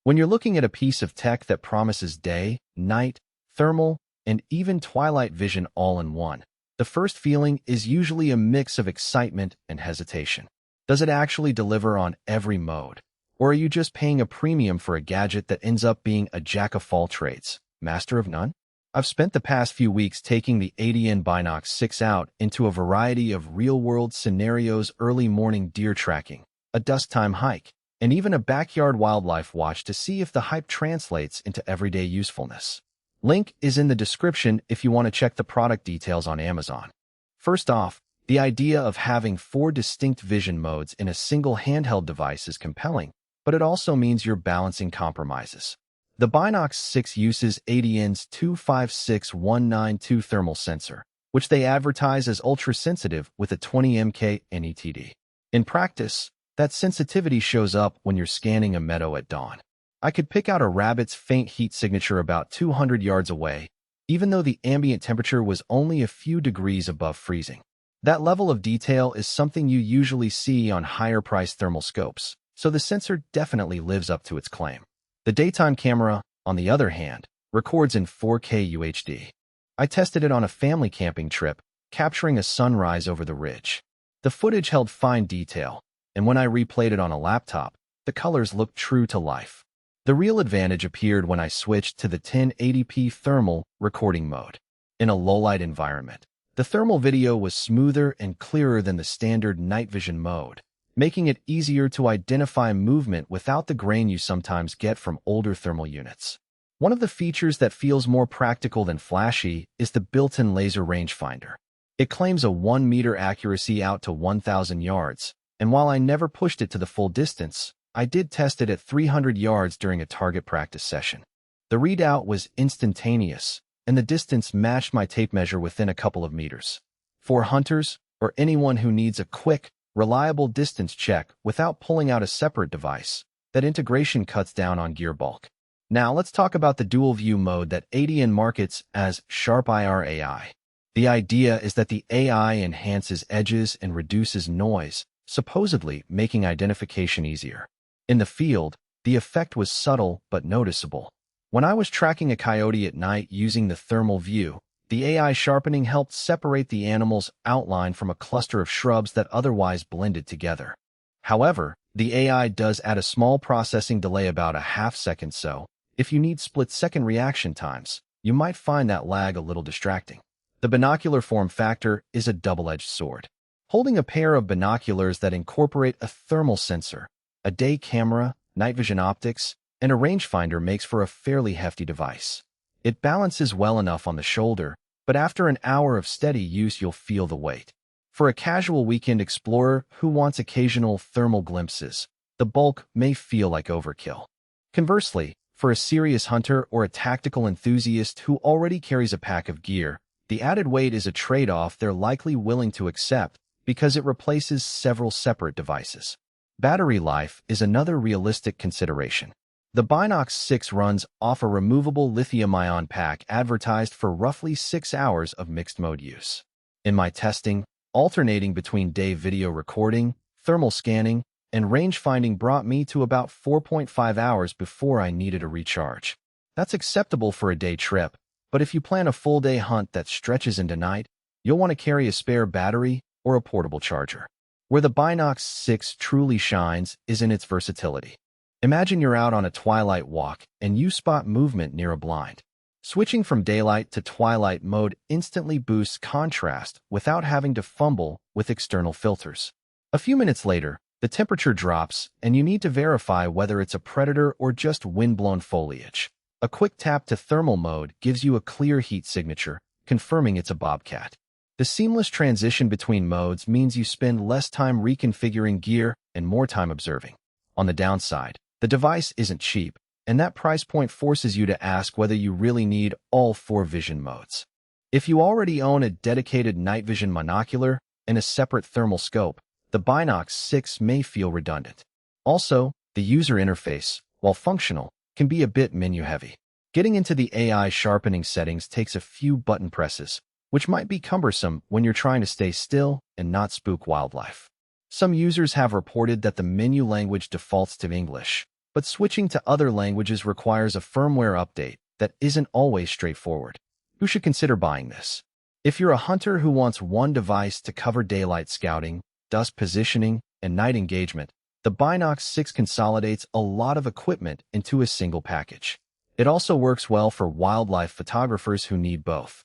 When you're looking at a piece of tech that promises day, night, thermal, and even twilight vision all in one, the first feeling is usually a mix of excitement and hesitation. Does it actually deliver on every mode? Or are you just paying a premium for a gadget that ends up being a jack of all trades, master of none? I've spent the past few weeks taking the ATN Binox 6 out into a variety of real-world scenarios: early morning deer tracking, a dusk-time hike, and even a backyard wildlife watch to see if the hype translates into everyday usefulness. Link is in the description if you want to check the product details on Amazon. First off, the idea of having 4 distinct vision modes in a single handheld device is compelling, but it also means you're balancing compromises. The Binox 6 uses ATN's 256192 thermal sensor, which they advertise as ultra-sensitive with a 20 mK NETD. In practice, that sensitivity shows up when you're scanning a meadow at dawn. I could pick out a rabbit's faint heat signature about 200 yards away, even though the ambient temperature was only a few degrees above freezing. That level of detail is something you usually see on higher-priced thermal scopes, so the sensor definitely lives up to its claim. The daytime camera, on the other hand, records in 4K UHD. I tested it on a family camping trip, capturing a sunrise over the ridge. The footage held fine detail, and when I replayed it on a laptop, the colors looked true to life. The real advantage appeared when I switched to the 1080p thermal recording mode. In a low-light environment, the thermal video was smoother and clearer than the standard night vision mode, making it easier to identify movement without the grain you sometimes get from older thermal units. One of the features that feels more practical than flashy is the built-in laser rangefinder. It claims a 1-meter accuracy out to 1,000 yards, and while I never pushed it to the full distance, I did test it at 300 yards during a target practice session. The readout was instantaneous, and the distance matched my tape measure within a couple of meters. For hunters, or anyone who needs a quick, reliable distance check without pulling out a separate device, that integration cuts down on gear bulk. Now let's talk about the dual view mode that ATN markets as Sharp IR AI. The idea is that the AI enhances edges and reduces noise, supposedly making identification easier. In the field, the effect was subtle but noticeable. When I was tracking a coyote at night using the thermal view, the AI sharpening helped separate the animal's outline from a cluster of shrubs that otherwise blended together. However, the AI does add a small processing delay, about a half second, so if you need split-second reaction times, you might find that lag a little distracting. The binocular form factor is a double-edged sword. Holding a pair of binoculars that incorporate a thermal sensor, a day camera, night vision optics, and a rangefinder makes for a fairly hefty device. It balances well enough on the shoulder, but after an hour of steady use you'll feel the weight. For a casual weekend explorer who wants occasional thermal glimpses, the bulk may feel like overkill. Conversely, for a serious hunter or a tactical enthusiast who already carries a pack of gear, the added weight is a trade-off they're likely willing to accept because it replaces several separate devices. Battery life is another realistic consideration. The Binox 6 runs off a removable lithium-ion pack advertised for roughly 6 hours of mixed-mode use. In my testing, alternating between day video recording, thermal scanning, and rangefinding brought me to about 4.5 hours before I needed a recharge. That's acceptable for a day trip, but if you plan a full-day hunt that stretches into night, you'll want to carry a spare battery or a portable charger. Where the Binox 6 truly shines is in its versatility. Imagine you're out on a twilight walk and you spot movement near a blind. Switching from daylight to twilight mode instantly boosts contrast without having to fumble with external filters. A few minutes later, the temperature drops and you need to verify whether it's a predator or just wind-blown foliage. A quick tap to thermal mode gives you a clear heat signature, confirming it's a bobcat. The seamless transition between modes means you spend less time reconfiguring gear and more time observing. On the downside, the device isn't cheap, and that price point forces you to ask whether you really need all 4 vision modes. If you already own a dedicated night vision monocular and a separate thermal scope, the Binox 6 may feel redundant. Also, the user interface, while functional, can be a bit menu-heavy. Getting into the AI sharpening settings takes a few button presses, which might be cumbersome when you're trying to stay still and not spook wildlife. Some users have reported that the menu language defaults to English, but switching to other languages requires a firmware update that isn't always straightforward. You should consider buying this. If you're a hunter who wants one device to cover daylight scouting, dusk positioning, and night engagement, the Binox 6 consolidates a lot of equipment into a single package. It also works well for wildlife photographers who need both.